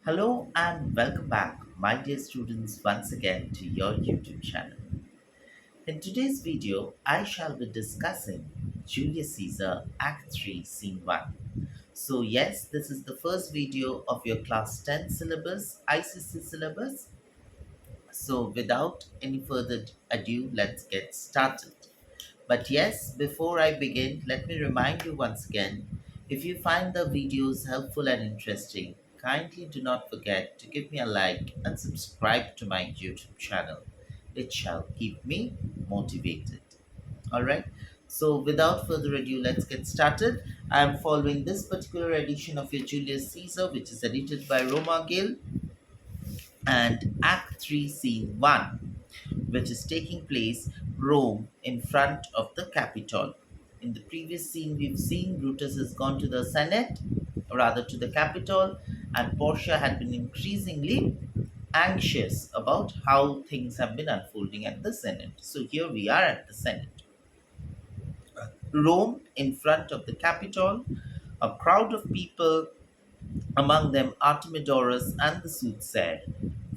Hello and welcome back, my dear students, once again to your YouTube channel. In today's video, I shall be discussing Julius Caesar Act 3 Scene 1. So, yes, this is the first video of your Class 10 syllabus, ICSE syllabus. So, without any further ado, let's get started. But yes, before I begin, let me remind you once again, if you find the videos helpful and interesting, kindly do not forget to give me a like and subscribe to my YouTube channel. It shall keep me motivated. Alright, so without further ado, let's get started. I am following this particular edition of your Julius Caesar, which is edited by Roma Gill, and Act 3, Scene 1, which is taking place Rome in front of the Capitol. In the previous scene, we've seen Brutus has gone to the Senate, or rather to the Capitol, and Portia had been increasingly anxious about how things have been unfolding at the Senate. So here we are at the Senate. Rome in front of the Capitol, a crowd of people, among them Artemidorus and the soothsayer.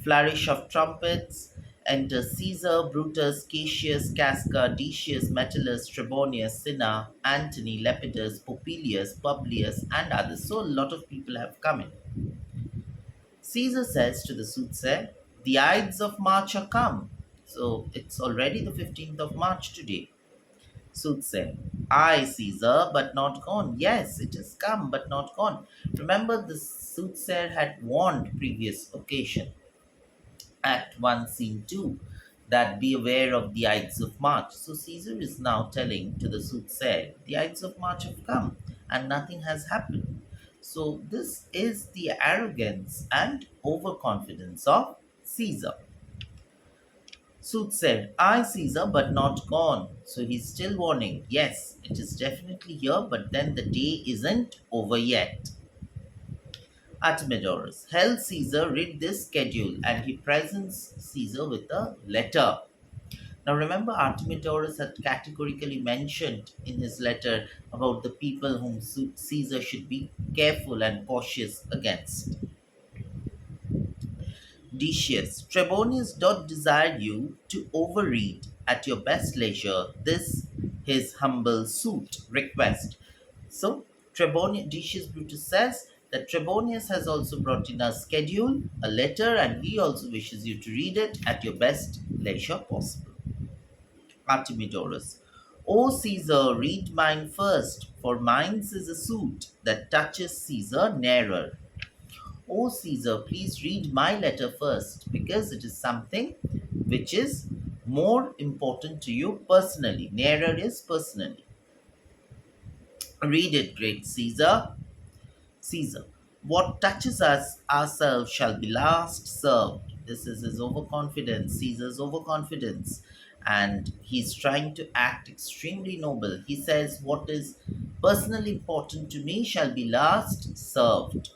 Flourish of trumpets. Enter Caesar, Brutus, Cassius, Casca, Decius, Metellus, Trebonius, Cinna, Antony, Lepidus, Popilius, Publius, and others. So a lot of people have come in. Caesar says to the soothsayer, "The Ides of March are come." So it's already the 15th of March today. Soothsayer, "Aye, Caesar, but not gone." Yes, it has come, but not gone. Remember, the soothsayer had warned previous occasion, Act 1, Scene 2, that be aware of the Ides of March. So Caesar is now telling to the soothsayer, the Ides of March have come and nothing has happened. So this is the arrogance and overconfidence of Caesar. Sooth said, "I, Caesar, but not gone." So he's still warning. Yes, it is definitely here, but then the day isn't over yet. Artemidorus, "Hell, Caesar, read this schedule," and he presents Caesar with a letter. Now remember, Artemidorus had categorically mentioned in his letter about the people whom Caesar should be careful and cautious against. Decius, "Trebonius doth desire you to overread at your best leisure this his humble suit request." So Trebonius, Decius Brutus says that Trebonius has also brought in a schedule, a letter, and he also wishes you to read it at your best leisure possible. Artemidorus, "O Caesar, read mine first, for mine's is a suit that touches Caesar nearer." "Oh, Caesar, please read my letter first, because it is something which is more important to you personally. Nearer is personally. Read it, great Caesar." Caesar, "What touches us ourselves shall be last served." This is his overconfidence, Caesar's overconfidence. And he's trying to act extremely noble. He says, "What is personally important to me shall be last served."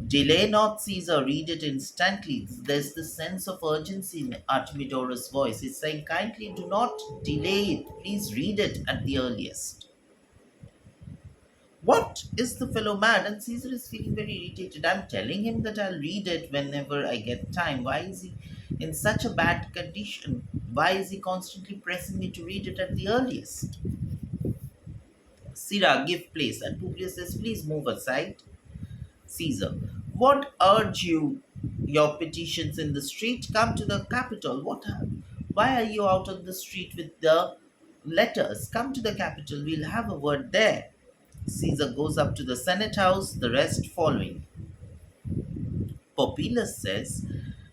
"Delay not, Caesar, read it instantly." There's the sense of urgency in Artemidorus' voice. He's saying, kindly do not delay it. Please read it at the earliest. What is the fellow mad? And Caesar is feeling very irritated. I'm telling him that I'll read it whenever I get time. Why is he in such a bad condition? Why is he constantly pressing me to read it at the earliest? "Sirrah, give place." And Publius says, "Please move aside." Caesar, "What urge you your petitions in the street? Come to the Capitol. Why are you out on the street with the letters? Come to the Capitol. We'll have a word there." Caesar goes up to the Senate House, the rest following. Popilus says,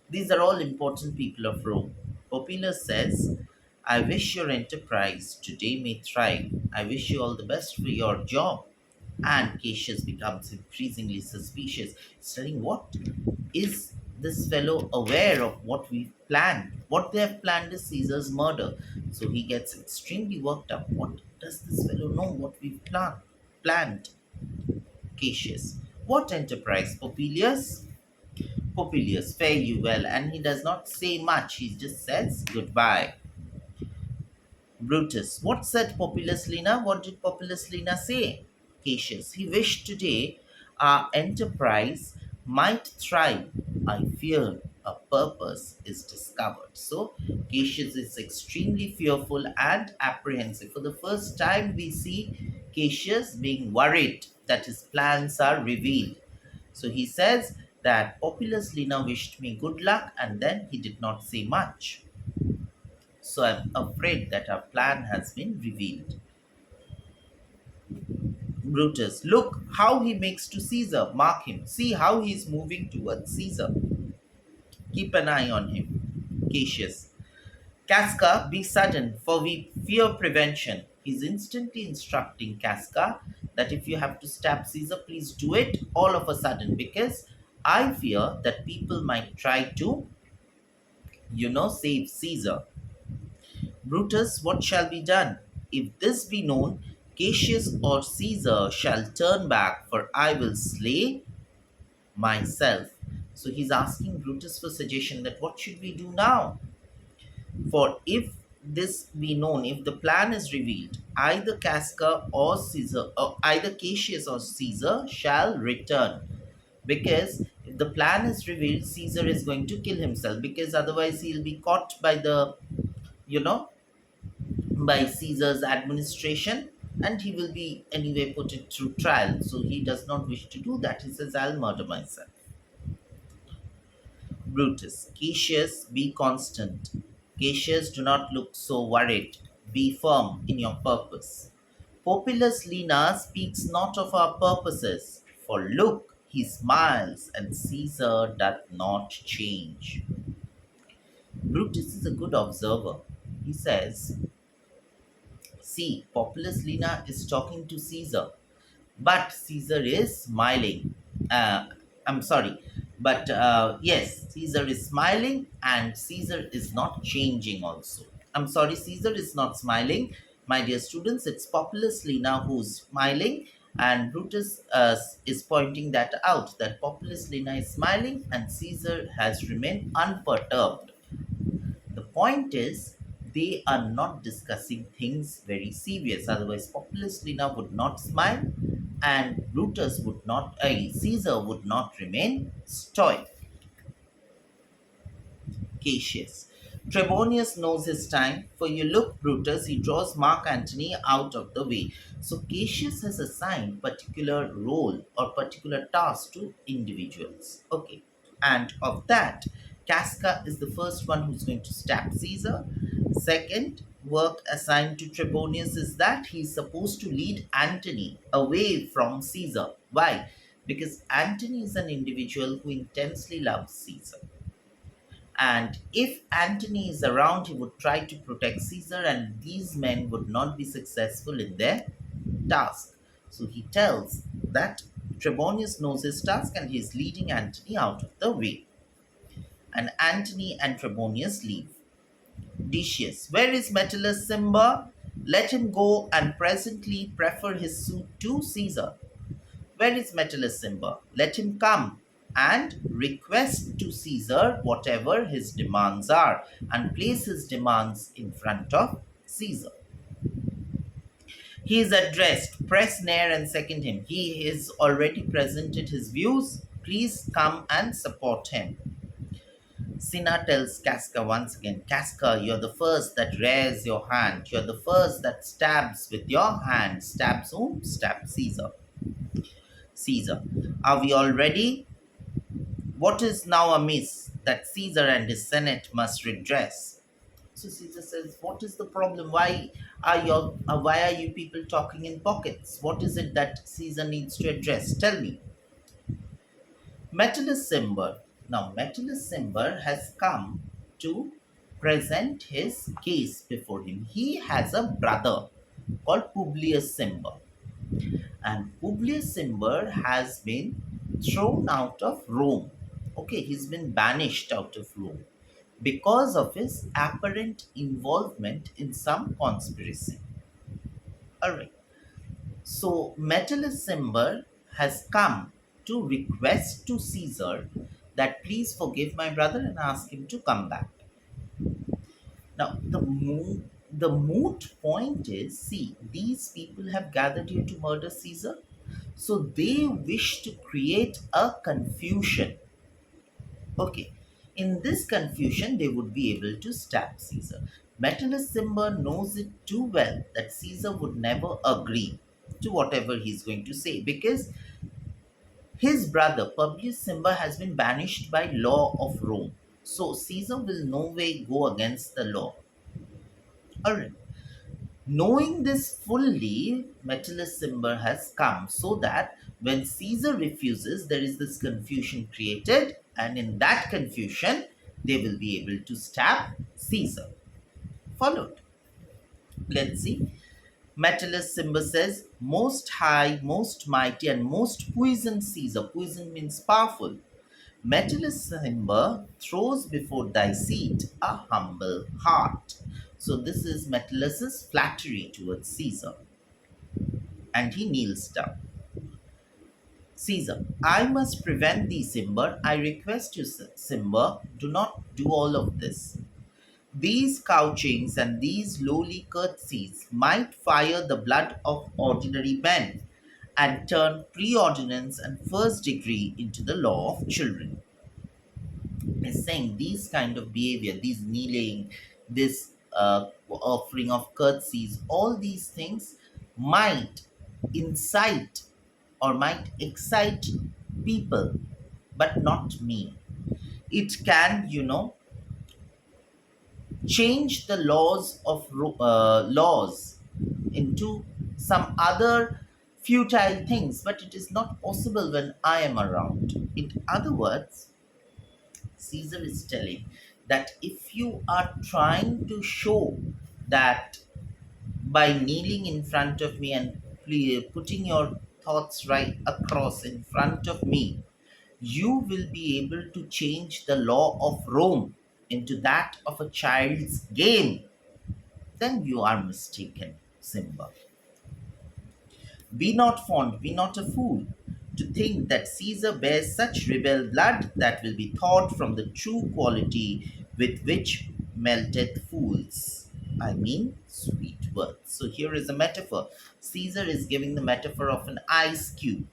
"These are all important people of Rome." Popilus says, "I wish your enterprise today may thrive. I wish you all the best for your job." And Cassius becomes increasingly suspicious, saying, "What is this fellow aware of what we've planned? What they have planned is Caesar's murder." So he gets extremely worked up. What does this fellow know what we've planned? Cassius, "What enterprise, Popilius?" Popilius, "Fare you well." And he does not say much, he just says goodbye. Brutus, "What said Populus Lina? What did Populus Lina say?" Cassius, "He wished today our enterprise might thrive. I fear a purpose is discovered. So Cassius is extremely fearful and apprehensive. For the first time, we see Cassius being worried that his plans are revealed. So he says that Populus Lena wished me good luck and then he did not say much. So I'm afraid that our plan has been revealed. Brutus, look how he makes to Caesar. Mark him. See how he is moving towards Caesar. Keep an eye on him. Cassius. Casca, be sudden, for we fear prevention. He's instantly instructing Casca that if you have to stab Caesar, please do it all of a sudden because I fear that people might try to, save Caesar. Brutus, what shall be done? If this be known, Cassius or Caesar shall turn back, for I will slay myself. So he's asking Brutus for suggestion that what should we do now? For if this be known, if the plan is revealed, either Casca or Caesar, or either Cassius or Caesar shall return. Because if the plan is revealed, Caesar is going to kill himself because otherwise he'll be caught by you know, by Caesar's administration and he will be anyway put it through trial. So he does not wish to do that. He says, I'll murder myself. Brutus, Cassius, be constant. Cassius, do not look so worried. Be firm in your purpose. Populus Lena speaks not of our purposes, for look, he smiles, and Caesar doth not change. Brutus is a good observer. He says, see, Populus Lena is talking to Caesar, but Caesar is smiling. I'm sorry, but yes, Caesar is smiling and Caesar is not changing also. I'm sorry, Caesar is not smiling. My dear students, it's Populus Lena who's smiling, and Brutus is pointing that out that Populus Lena is smiling and Caesar has remained unperturbed. The point is, they are not discussing things very serious. Otherwise, Populus Lena would not smile, and Brutus would not, Caesar would not remain stoic. Cassius. Trebonius knows his time, for you look, Brutus, he draws Mark Antony out of the way. So Cassius has assigned particular role or particular task to individuals. Okay. And of that, Casca is the first one who's going to stab Caesar. Second work assigned to Trebonius is that he's supposed to lead Antony away from Caesar. Why? Because Antony is an individual who intensely loves Caesar. And if Antony is around, he would try to protect Caesar, and these men would not be successful in their task. So he tells that Trebonius knows his task and he is leading Antony out of the way. And Antony and Trebonius leave. Decius, where is Metellus Cimber? Let him go and presently prefer his suit to Caesar. Where is Metellus Cimber? Let him come and request to Caesar whatever his demands are and place his demands in front of Caesar. He is addressed, press near and second him. He has already presented his views. Please come and support him. Cinna tells Casca once again, Casca, you're the first that rears your hand. You're the first that stabs with your hand. Stabs whom? Stabs Caesar. Caesar, are we all ready? What is now amiss that Caesar and his Senate must redress? So Caesar says, what is the problem? Why are you people talking in pockets? What is it that Caesar needs to address? Tell me. Metellus Cimber. Now, Metellus Cimber has come to present his case before him. He has a brother called Publius Cimber. And Publius Cimber has been thrown out of Rome. Okay, he's been banished out of Rome because of his apparent involvement in some conspiracy. All right. So Metellus Cimber has come to request to Caesar that please forgive my brother and ask him to come back. Now the moot point is, see, these people have gathered here to murder Caesar. So they wish to create a confusion. Okay. In this confusion, they would be able to stab Caesar. Metellus Simba knows it too well that Caesar would never agree to whatever he's going to say, because his brother Publius Simba has been banished by law of Rome. So Caesar will no way go against the law. Alright. Knowing this fully, Metellus Simba has come so that when Caesar refuses, there is this confusion created, and in that confusion, they will be able to stab Caesar. Followed. Let's see. Metellus Simba says, "Most high, most mighty, and most puissant Caesar." Puissant means powerful. Metellus Simba throws before thy seat a humble heart. So this is Metellus's flattery towards Caesar, and he kneels down. Caesar, I must prevent thee, Simba. I request you, Simba, do not do all of this. These couchings and these lowly curtsies might fire the blood of ordinary men and turn preordinance and first degree into the law of children. Is saying these kind of behavior, these kneeling, this offering of curtsies, all these things might incite or might excite people, but not me. It can, change the laws into some other futile things, but it is not possible when I am around. In other words, Caesar is telling that if you are trying to show that by kneeling in front of me and putting your thoughts right across in front of me, you will be able to change the law of Rome into that of a child's game, then you are mistaken, Simba. Be not fond, be not a fool, to think that Caesar bears such rebel blood that will be thought from the true quality with which melteth fools. I mean, sweet words. So here is a metaphor. Caesar is giving the metaphor of an ice cube.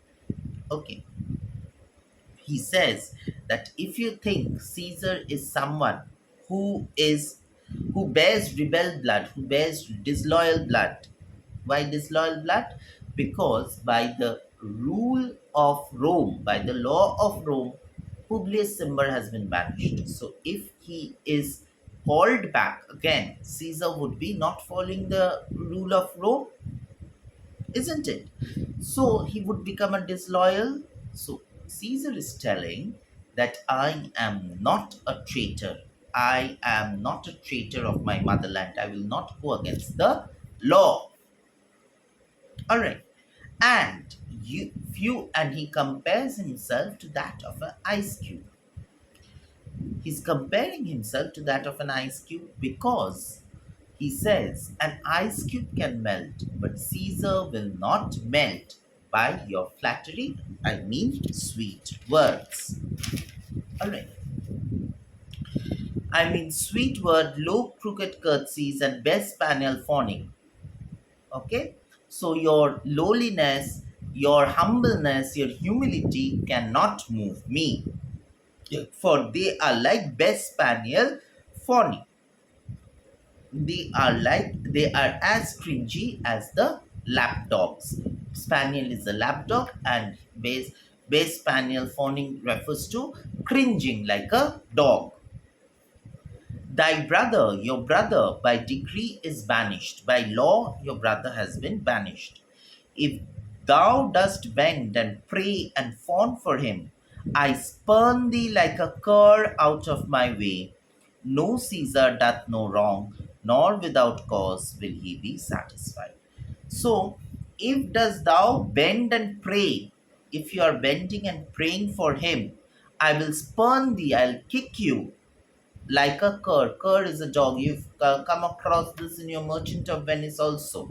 Okay. He says that if you think Caesar is someone who is who bears rebel blood, who bears disloyal blood. Why disloyal blood? Because by the rule of Rome, by the law of Rome, Publius Cimber has been banished. So if he is called back again, Caesar would be not following the rule of Rome, isn't it? So he would become a disloyal. So Caesar is telling that I am not a traitor. I am not a traitor of my motherland. I will not go against the law. All right. And he compares himself to that of an ice cube. He's comparing himself to that of an ice cube because he says an ice cube can melt, but Caesar will not melt by your flattery. I mean, sweet words. All right. I mean, sweet word, low crooked curtsies, and best spaniel fawning. Okay. So your lowliness, your humbleness, your humility cannot move me. For they are like best spaniel fawning. They are as cringy as the lapdogs. Spaniel is a lapdog, and base spaniel fawning refers to cringing like a dog. Thy brother, your brother, by decree is banished. By law, your brother has been banished. If thou dost bend and pray and fawn for him, I spurn thee like a cur out of my way. No Caesar doth no wrong, nor without cause will he be satisfied. So, if dost thou bend and pray, if you are bending and praying for him, I will spurn thee, I'll kick you like a cur. Cur is a dog. You've come across this in your Merchant of Venice also.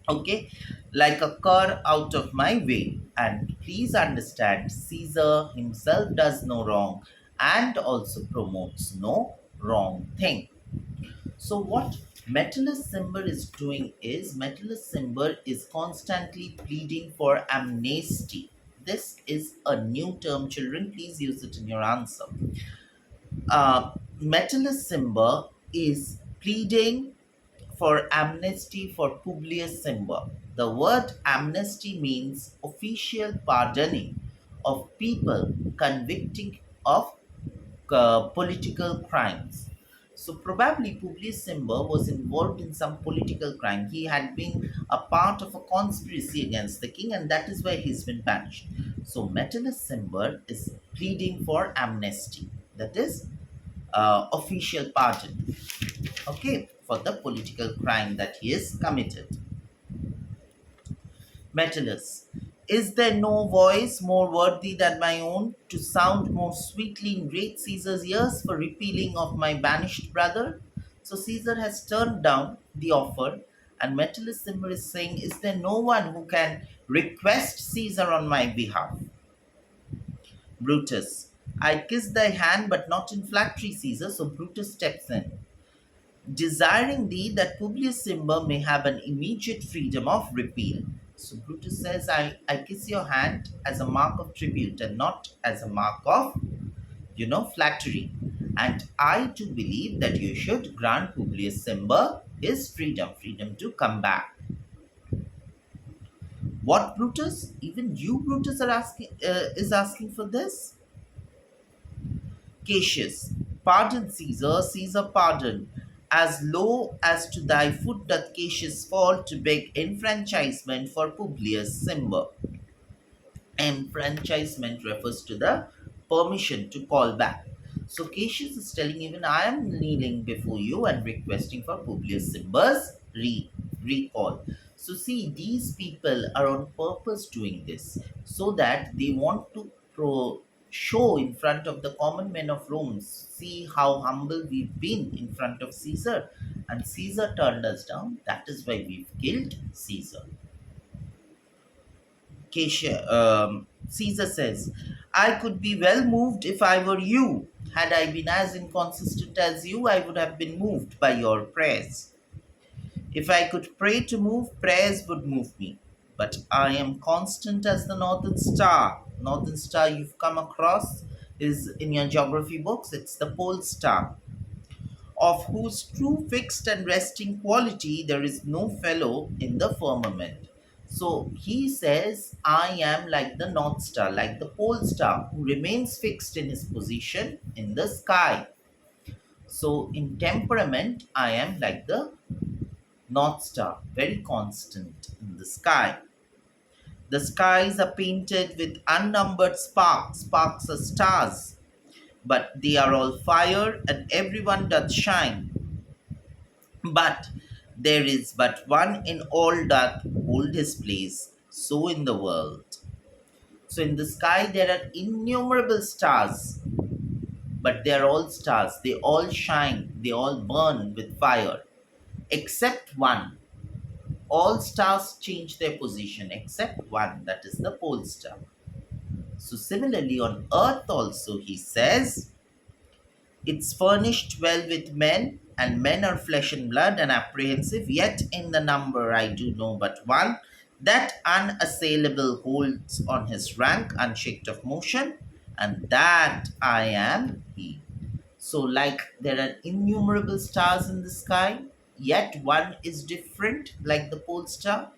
Okay, like a cur out of my way. And please understand, Caesar himself does no wrong and also promotes no wrong thing. So, what Metellus Cimber is constantly pleading for amnesty. This is a new term, children. Please use it in your answer. Metellus Cimber is pleading for amnesty for Publius Cimber. The word amnesty means official pardoning of people convicting of political crimes. So probably Publius Cimber was involved in some political crime. He had been a part of a conspiracy against the king, and that is why he's been banished. So Metellus Cimber is pleading for amnesty. That is official pardon, okay, for the political crime that he has committed. Metellus, is there no voice more worthy than my own to sound more sweetly in great Caesar's ears for repealing of my banished brother? So Caesar has turned down the offer, and Metellus Cimber is saying, is there no one who can request Caesar on my behalf? Brutus, I kiss thy hand, but not in flattery, Caesar. So Brutus steps in, desiring thee that Publius Cimber may have an immediate freedom of repeal. So Brutus says, I kiss your hand as a mark of tribute and not as a mark of, flattery. And I too believe that you should grant Publius Cimber his freedom to come back. What, Brutus? Even you, Brutus, is asking for this? Cassius, pardon Caesar, Caesar pardon. As low as to thy foot doth Cassius fall to beg enfranchisement for Publius Cimber. Enfranchisement refers to the permission to call back. So Cassius is telling, even I am kneeling before you and requesting for Publius Cimber's recall. So see, these people are on purpose doing this so that they want to show in front of the common men of Rome, see how humble we've been in front of Caesar. And Caesar turned us down. That is why we've killed Caesar. Caesar says, I could be well moved if I were you. Had I been as inconsistent as you, I would have been moved by your prayers. If I could pray to move, prayers would move me. But I am constant as the northern star. Northern star you've come across is in your geography books, it's the pole star, of whose true fixed and resting quality there is no fellow in the firmament. So he says, I am like the North Star, like the pole star, who remains fixed in his position in the sky. So in temperament, I am like the North Star, very constant in the sky. The skies are painted with unnumbered sparks. Sparks are stars, but they are all fire, and everyone doth shine. But there is but one in all doth hold his place, so in the world. So in the sky there are innumerable stars, but they are all stars. They all shine, they all burn with fire, except one. All stars change their position except one, that is the pole star. So similarly on earth also he says, it's furnished well with men, and men are flesh and blood and apprehensive, yet in the number I do know but one, that unassailable holds on his rank, unshaked of motion, and that I am he. So, like there are innumerable stars in the sky, yet one is different, like the pole star.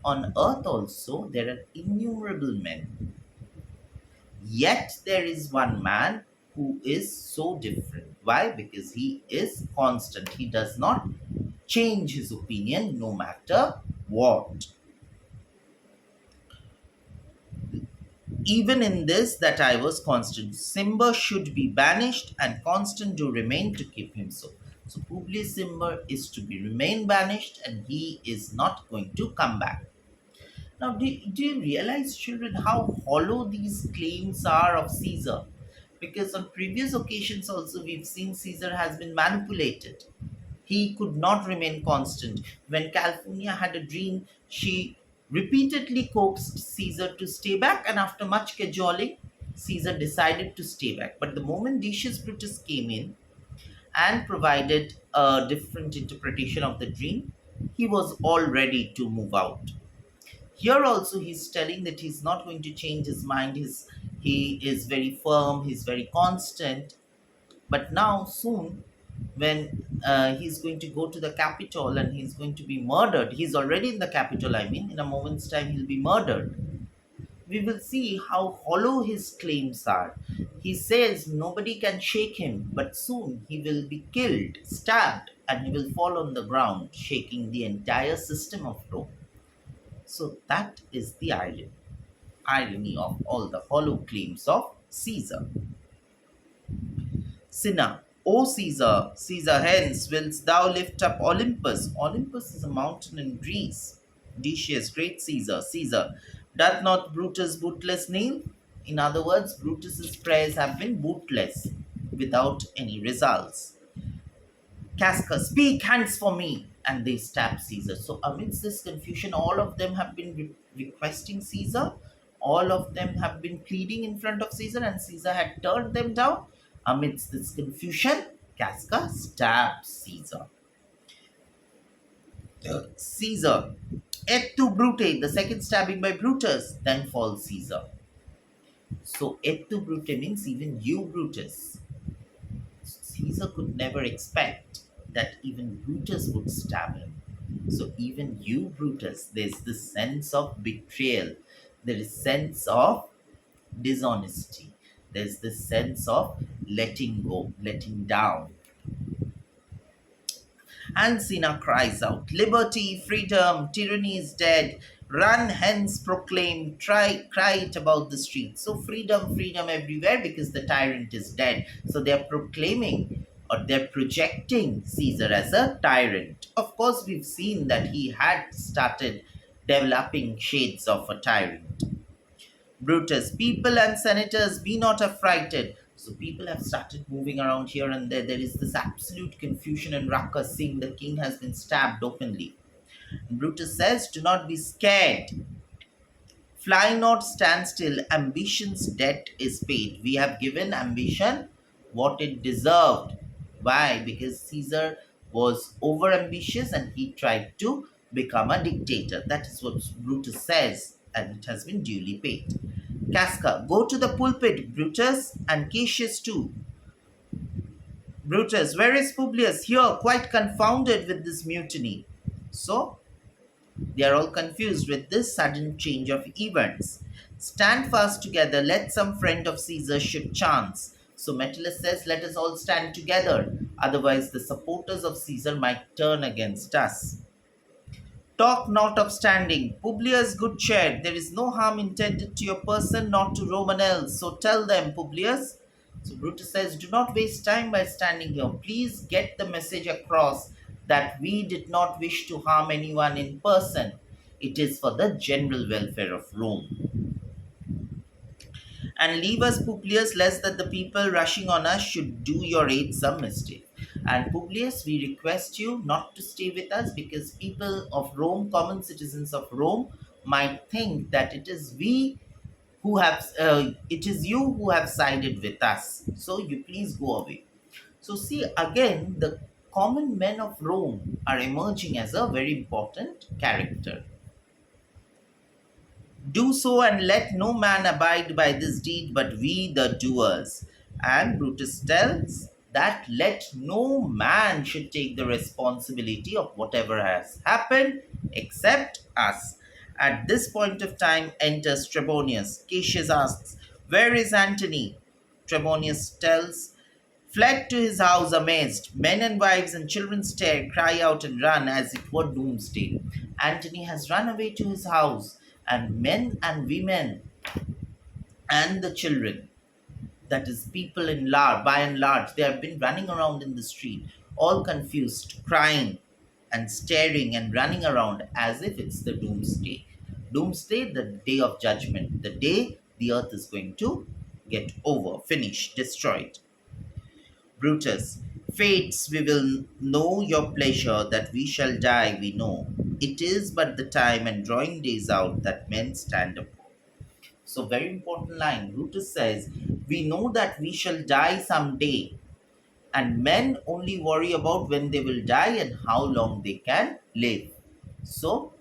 On earth also, there are innumerable men, yet there is one man who is so different. Why? Because he is constant. He does not change his opinion no matter what. Even in this, that I was constant. Cimber should be banished, and constant do remain to keep him so. So Publius Cimber is to be remain banished, and he is not going to come back. Now, do you realize, children, how hollow these claims are of Caesar? Because on previous occasions also we've seen Caesar has been manipulated. He could not remain constant. When Calpurnia had a dream, she repeatedly coaxed Caesar to stay back, and after much cajoling, Caesar decided to stay back. But the moment Decius Brutus came in and provided a different interpretation of the dream, he was all ready to move out. Here also he's telling that he's not going to change his mind. He is very firm, he's very constant. But now soon, when he's going to go to the capital and he's going to be murdered, he's already in the capital, I mean, in a moment's time he'll be murdered. We will see how hollow his claims are. He says nobody can shake him, but soon he will be killed, stabbed, and he will fall on the ground, shaking the entire system of Rome. So that is the irony of all the hollow claims of Caesar. Cinna, O Caesar, Caesar, hence wilt thou lift up Olympus? Olympus is a mountain in Greece. Decius, great Caesar, Caesar, doth not Brutus bootless kneel? In other words, Brutus's prayers have been bootless, without any results. Casca, speak, hands for me. And they stab Caesar. So, amidst this confusion, all of them have been requesting Caesar. All of them have been pleading in front of Caesar, and Caesar had turned them down. Amidst this confusion, Casca stabs Caesar. Caesar, et tu Brute, the second stabbing by Brutus, then falls Caesar. So, et tu Brute means even you, Brutus. Caesar could never expect that even Brutus would stab him. So even you, Brutus, there's this sense of betrayal. There is sense of dishonesty. There's this sense of letting go, letting down. And Cinna cries out, Liberty, freedom, tyranny is dead. Run hence, proclaim, cry it about the streets. So freedom, freedom everywhere because the tyrant is dead. So they're proclaiming or they're projecting Caesar as a tyrant. Of course, we've seen that he had started developing shades of a tyrant. Brutus, people and senators, be not affrighted. So people have started moving around here and there. There is this absolute confusion and ruckus, seeing the king has been stabbed openly. And Brutus says, do not be scared. Fly not, stand still. Ambition's debt is paid. We have given ambition what it deserved. Why? Because Caesar was over ambitious and he tried to become a dictator. That is what Brutus says, and it has been duly paid. Casca, go to the pulpit, Brutus, and Cassius too. Brutus, where is Publius? Here, quite confounded with this mutiny. So, they are all confused with this sudden change of events. Stand fast together, let some friend of Caesar should chance. So Metellus says, let us all stand together, otherwise the supporters of Caesar might turn against us. Talk not of standing. Publius, good cheer. There is no harm intended to your person, not to Roman else. So tell them, Publius. So Brutus says, do not waste time by standing here. Please get the message across that we did not wish to harm anyone in person. It is for the general welfare of Rome. And leave us, Publius, lest that the people rushing on us should do your aid some mistake. And Publius, we request you not to stay with us because people of Rome, common citizens of Rome, might think that it is it is you who have sided with us. So you please go away. So see again, the common men of Rome are emerging as a very important character. Do so and let no man abide by this deed but we the doers. And Brutus tells that let no man should take the responsibility of whatever has happened except us. At this point of time enters Trebonius. Cassius asks, where is Antony? Trebonius tells, fled to his house amazed. Men and wives and children stare, cry out, and run as it were doomsday. Antony has run away to his house, and men and women and the children, that is, people in large, by and large, they have been running around in the street, all confused, crying and staring and running around as if it's the doomsday. Doomsday, the day of judgment, the day the earth is going to get over, finish, destroyed. Brutus, fates, we will know your pleasure that we shall die, we know. It is but the time and drawing days out that men stand up. So, very important line. Brutus says, we know that we shall die someday. and men only worry about when they will die and how long they can live. So,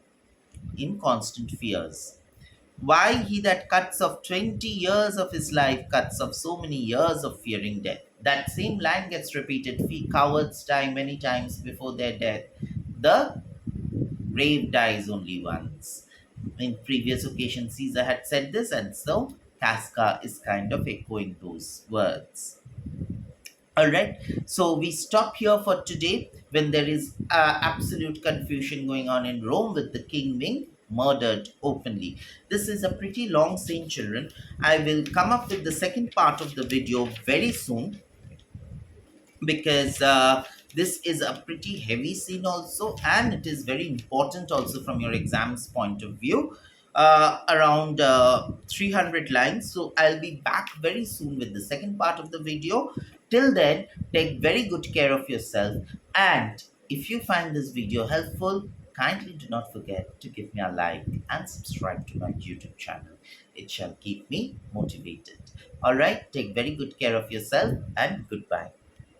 in constant fears. Why he that cuts off 20 years of his life cuts off so many years of fearing death? That same line gets repeated. Cowards die many times before their death. The brave dies only once. In previous occasions, Caesar had said this, and so Casca is kind of echoing those words. All right, so we stop here for today when there is absolute confusion going on in Rome with the king being murdered openly. This is a pretty long scene, children. I will come up with the second part of the video very soon because this is a pretty heavy scene also, and it is very important also from your exams point of view. Around 300 lines, so I'll be back very soon with the second part of the video. Till then, take very good care of yourself, and if you find this video helpful, kindly do not forget to give me a like and subscribe to my YouTube channel. It shall keep me motivated. All right, take very good care of yourself, and goodbye.